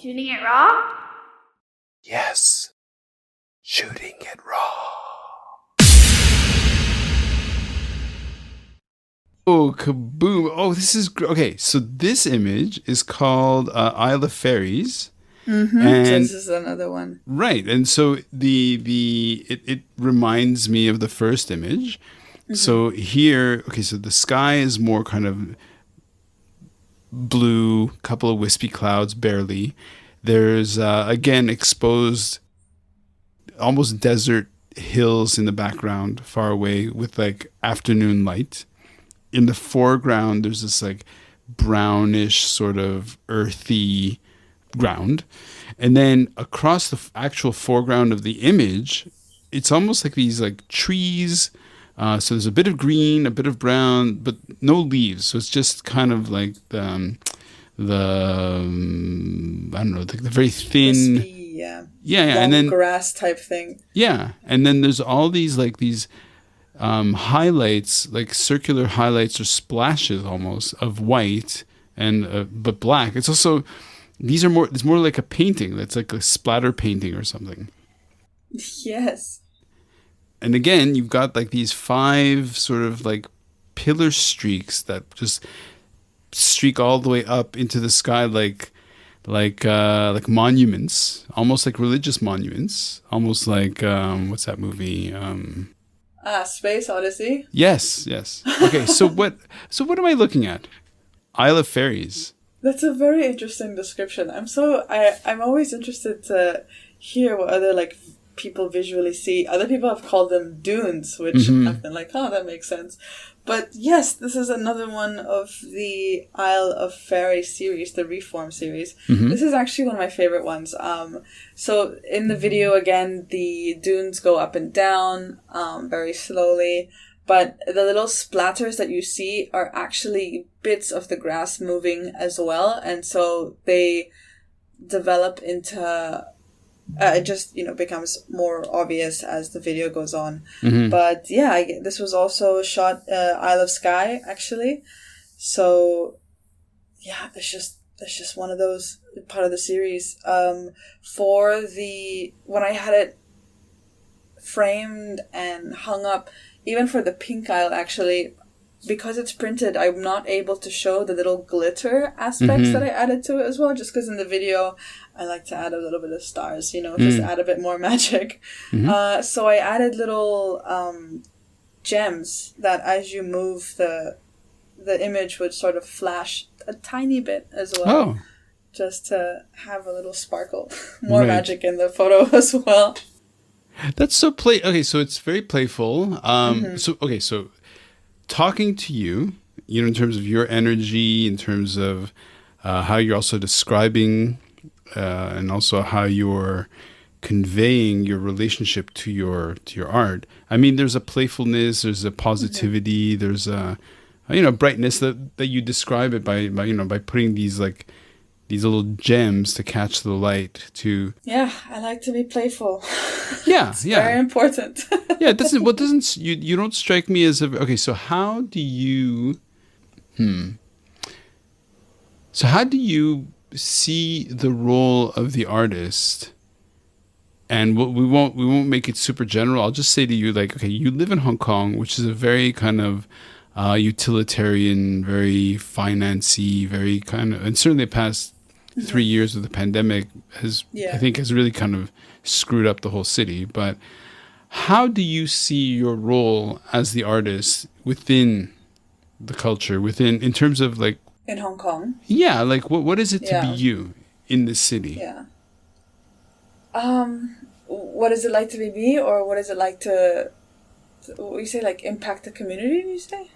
Shooting it raw? Yes. Shooting it raw. Oh, kaboom. Oh, this is... Okay, so this image is called Isle of Fairies. Mm-hmm. And, so this is another one. Right. And so it reminds me of the first image. Mm-hmm. So here, okay, so the sky is more kind of blue, couple of wispy clouds, barely. There's, again, exposed almost desert hills in the background, far away, with like afternoon light. In the foreground, there's this like brownish sort of earthy ground. And then across the actual foreground of the image, it's almost like these like trees. So there's a bit of green, a bit of brown, but no leaves. So it's just kind of like the I don't know, like the very thin, wispy, yeah, long and then grass type thing. Yeah, and then there's all these like these highlights, like circular highlights or splashes almost of white and but black. It's also it's more like a painting. That's like a splatter painting or something. Yes. And again, you've got like these 5 sort of like pillar streaks that just streak all the way up into the sky like monuments, almost like religious monuments, almost like what's that movie? Space Odyssey. Yes. Okay, so what am I looking at? Isle of Fairies. That's a very interesting description. I'm always interested to hear what other like people visually see. Other people have called them dunes, which I've been like, oh, that makes sense. But yes, this is another one of the Isle of Fairies series, the Reform series. Mm-hmm. This is actually one of my favorite ones. So in the video, again, the dunes go up and down very slowly. But the little splatters that you see are actually bits of the grass moving as well. And so they develop into... it just, becomes more obvious as the video goes on. Mm-hmm. But yeah, this was also shot Isle of Skye, actually. So yeah, it's just one of those part of the series. When I had it framed and hung up, even for the pink Isle, actually, because it's printed, I'm not able to show the little glitter aspects that I added to it as well, just because in the video I like to add a little bit of stars, just add a bit more magic. Mm-hmm. So I added little gems that as you move the image would sort of flash a tiny bit as well. Oh. Just to have a little sparkle, more magic in the photo as well. That's so okay, so it's very playful. So talking to you, in terms of your energy, in terms of how you're also describing and also how you're conveying your relationship to your art. I mean, there's a playfulness, there's a positivity, there's a brightness that you describe it by putting these little gems to catch the light to... Yeah, I like to be playful. Yeah, it's very important. Yeah, you don't strike me as okay, so how do you see the role of the artist? And we won't make it super general. I'll just say to you, like, okay, you live in Hong Kong, which is a very kind of utilitarian, very financy, very kind of, and certainly the past 3 years of the pandemic has really kind of screwed up the whole city. But how do you see your role as the artist within the culture, in terms of like... In Hong Kong? Yeah, like what is it to be you in this city? Yeah. What is it like to be me, or what is it like to what you say, like impact the community, you say?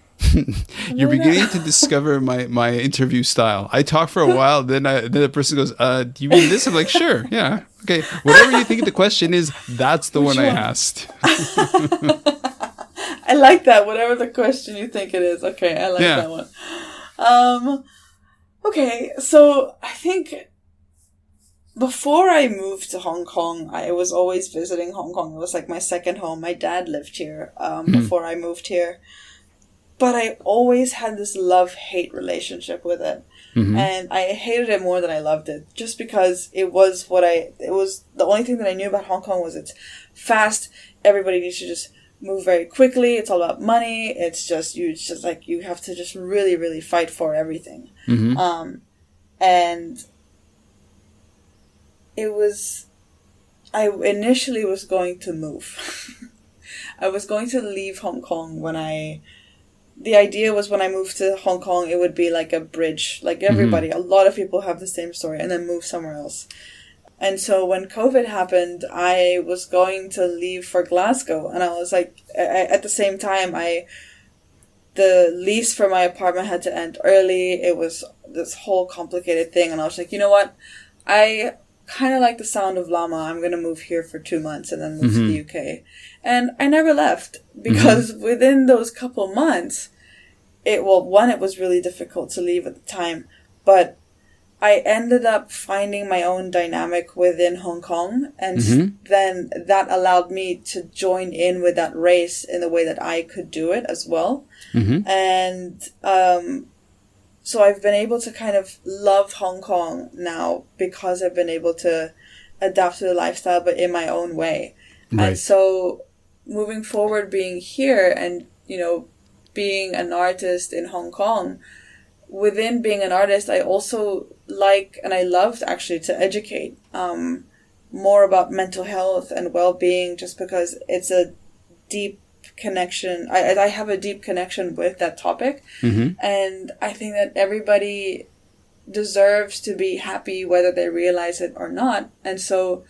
You're beginning to discover my interview style. I talk for a while, then the person goes, do you mean this? I'm like, sure, yeah. Okay, whatever you think the question is, that's the one I asked. I like that, whatever the question you think it is. Okay, I like that one. Okay, so I think before I moved to Hong Kong, I was always visiting Hong Kong. It was like my second home. My dad lived here before I moved here. But I always had this love-hate relationship with it. And I hated it more than I loved it, just because it was the only thing that I knew about Hong Kong was it's fast. Everybody needs to just move very quickly. It's all about money. It's just you have to just really, really fight for everything. And I initially was going to move. I was going to leave Hong Kong the idea was when I moved to Hong Kong, it would be like a bridge. Like everybody, a lot of people have the same story, and then move somewhere else. And so when COVID happened, I was going to leave for Glasgow, and I was like, at the same time, the lease for my apartment had to end early. It was this whole complicated thing, and I was like, you know what? I kind of like the sound of Lamma. I'm going to move here for 2 months and then move to the UK. And I never left, because within those couple months, it was really difficult to leave at the time, but I ended up finding my own dynamic within Hong Kong, and then that allowed me to join in with that race in the way that I could do it as well. And so I've been able to kind of love Hong Kong now, because I've been able to adapt to the lifestyle, but in my own way. Right. And so moving forward, being here and, being an artist in Hong Kong, within being an artist, I also and I loved actually to educate more about mental health and well-being, just because it's a deep connection. I have a deep connection with that topic. And I think that everybody deserves to be happy whether they realize it or not. And so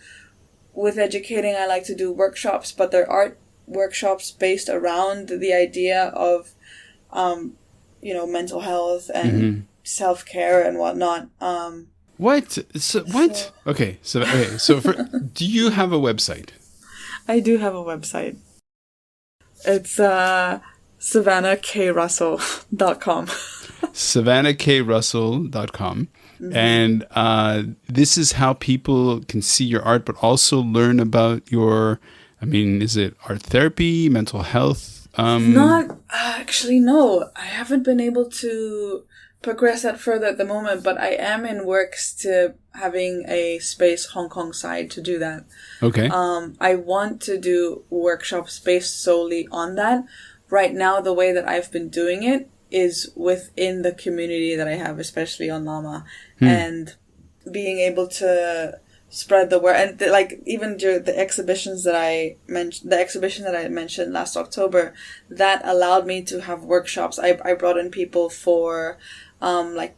with educating, I like to do workshops, but there are workshops based around the idea of mental health and self-care and whatnot. What? Okay. So do you have a website? I do have a website. It's SavannahKRussell.com. SavannahKRussell.com. And this is how people can see your art, but also learn about is it art therapy, mental health? Not actually, no. I haven't been able to progress that further at the moment, but I am in works to having a space Hong Kong side to do that. Okay. I want to do workshops based solely on that. Right now, the way that I've been doing it is within the community that I have, especially on Lamma, and being able to spread the word. And even during the exhibitions that I mentioned, the exhibition that I mentioned last October, that allowed me to have workshops. I brought in people for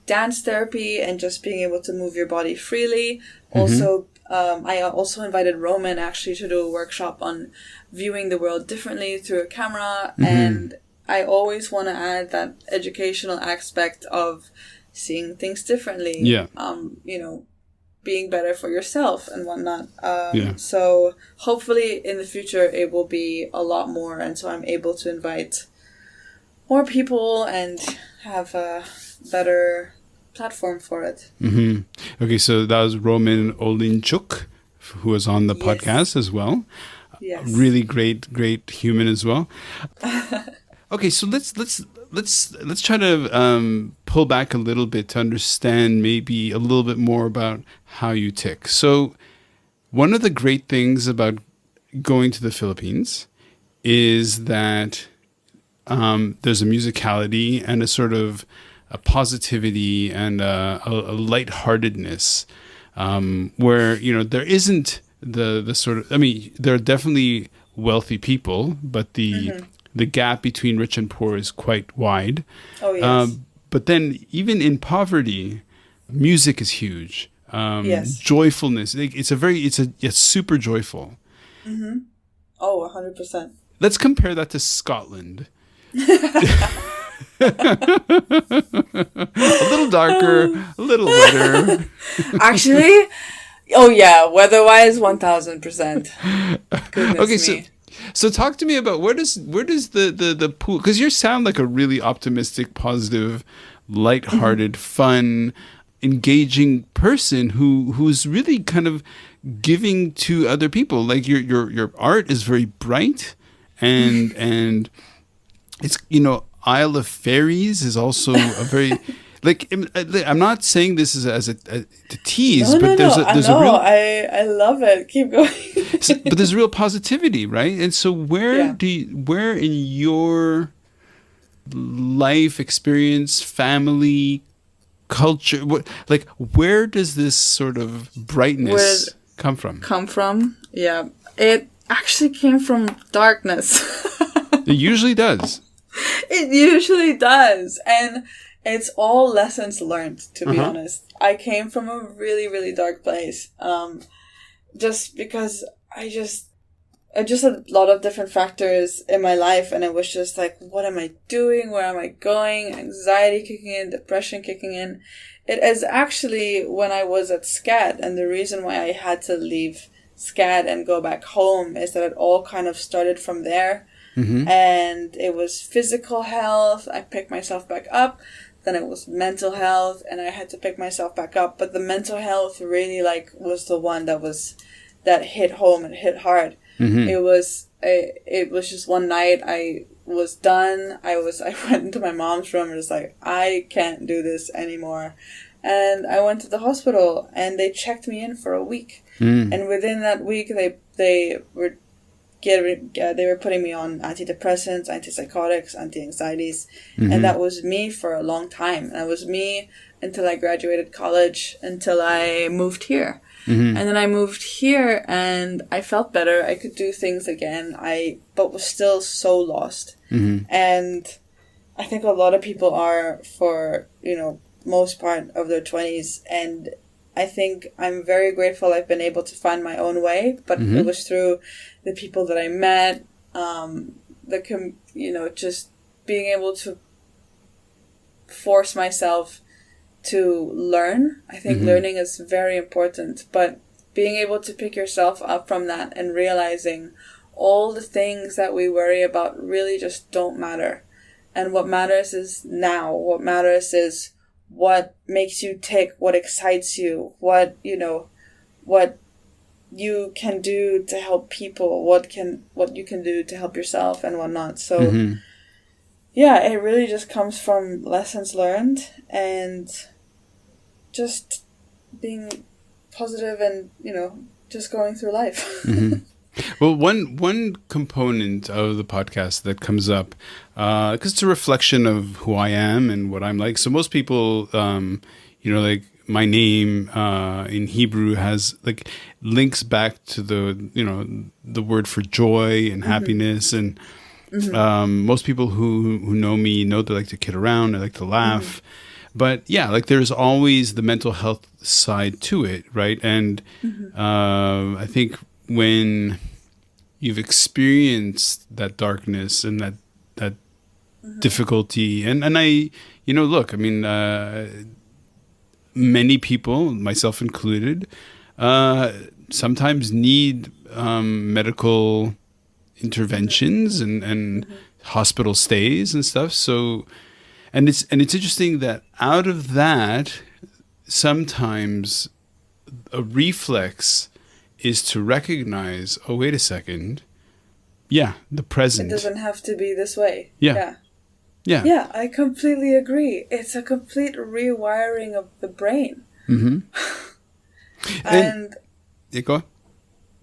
dance therapy and just being able to move your body freely. Also, I also invited Roman actually to do a workshop on viewing the world differently through a camera. And I always want to add that educational aspect of seeing things differently. Yeah. Being better for yourself and whatnot. So hopefully in the future it will be a lot more, and so I'm able to invite more people and have a better platform for it. Okay, so that was Roman Olinchuk, who was on the podcast as well. Yes. Really great human as well. Okay, so let's try to pull back a little bit to understand maybe a little bit more about how you tick. So one of the great things about going to the Philippines is that there's a musicality and a sort of a positivity and a lightheartedness where, there isn't the sort of, there are definitely wealthy people, but the gap between rich and poor is quite wide. Oh, yes. But then even in poverty, music is huge. Yes. Joyfulness. It's super joyful. Oh, 100%. Let's compare that to Scotland. A little darker, a little wetter. Actually, oh yeah, weather-wise, 1000%. Goodness me. So talk to me about where does the pool, because you sound like a really optimistic, positive, lighthearted, fun, engaging person who's really kind of giving to other people. Like your art is very bright and it's Isle of Fairies is also a very Like, I'm not saying this to tease, No, but no, no. there's a real I love it. Keep going. but there's real positivity, right? And so Yeah. where in your life experience, family, culture, where does this sort of Where brightness come from? come from? Yeah. It actually came from darkness. It usually does. It usually does. And it's all lessons learned, to be honest. I came from a really, really dark place. Just because just a lot of different factors in my life, and it was just like, what am I doing? Where am I going? Anxiety kicking in, depression kicking in. It is actually when I was at SCAD, and the reason why I had to leave SCAD and go back home is that it all kind of started from there. And it was physical health. I picked myself back up. Then it was mental health, and I had to pick myself back up. But the mental health really was the one that hit home and hit hard. It was just one night I was done. I went into my mom's room and was like, I can't do this anymore. And I went to the hospital, and they checked me in for a week. And within that week, they were putting me on antidepressants, antipsychotics, anti-anxieties. And that was me for a long time. And that was me until I graduated college, until I moved here. And then I moved here, and I felt better. I could do things again. But was still so lost. And I think a lot of people are for, most part of their 20s. And I think I'm very grateful I've been able to find my own way, but it was through the people that I met, just being able to force myself to learn. I think learning is very important, but being able to pick yourself up from that and realizing all the things that we worry about really just don't matter. And what matters is now. What matters is what makes you tick, what excites you, what you can do to help people, what you can do to help yourself and whatnot. So yeah, it really just comes from lessons learned and just being positive and, just going through life. Well, one component of the podcast that comes up, because it's a reflection of who I am and what I'm like. So most people, like my name in Hebrew has links back to the word for joy and happiness. And most people who know me know that I like to kid around. I like to laugh. But yeah, there's always the mental health side to it, right? And I think when you've experienced that darkness and that difficulty, and I, look, I mean, many people, myself included, sometimes need medical interventions and hospital stays and stuff. So, and it's interesting that out of that, sometimes a reflex is to recognize, oh, wait a second. Yeah, the present. It doesn't have to be this way. Yeah. Yeah, I completely agree. It's a complete rewiring of the brain. And yeah, go on.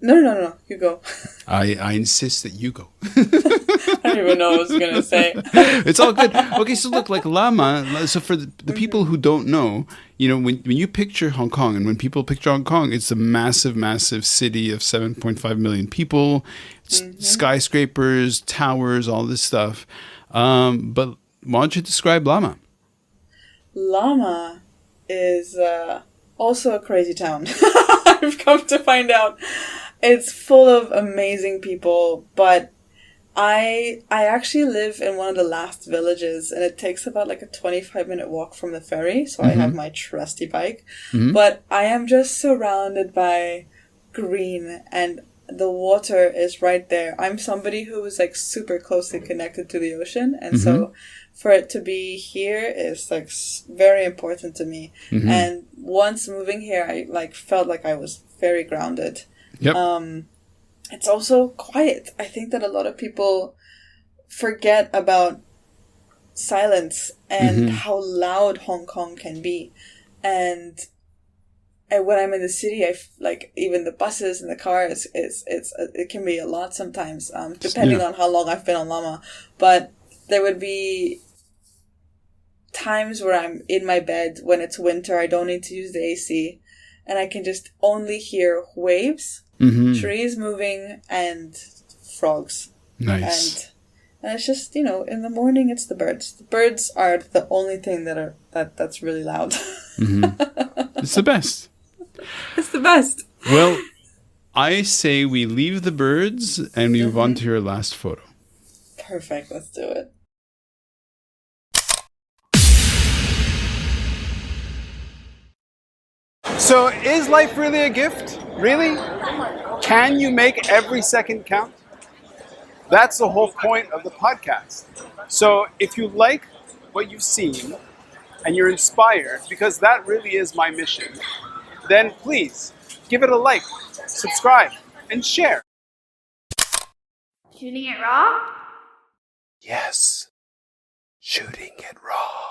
No, you go. I insist that you go. I don't even know what I was going to say. It's all good. Okay, so look, Lamma, so for the people who don't know, when you picture Hong Kong, and when people picture Hong Kong, it's a massive, massive city of 7.5 million people, skyscrapers, towers, all this stuff. But why don't you describe Lamma? Lamma is also a crazy town. I've come to find out. It's full of amazing people, but I actually live in one of the last villages, and it takes about a 25-minute walk from the ferry, so I have my trusty bike. But I am just surrounded by green, and the water is right there. I'm somebody who is super closely connected to the ocean, and so for it to be here is very important to me. And once moving here, I felt like I was very grounded. Yep. It's also quiet. I think that a lot of people forget about silence and how loud Hong Kong can be. And when I'm in the city, like even the buses and the cars, it can be a lot sometimes, depending on how long I've been on Lamma. But there would be times where I'm in my bed when it's winter. I don't need to use the AC, and I can just only hear waves, trees moving, and frogs. Nice. And it's just, in the morning it's the birds. The birds are the only thing that's really loud. It's the best. It's the best. Well, I say we leave the birds and we move on to your last photo. Perfect. Let's do it. So is life really a gift? Really? Can you make every second count? That's the whole point of the podcast. So if you like what you've seen and you're inspired, because that really is my mission, then please give it a like, subscribe, and share. Shooting it raw? Yes, shooting it raw.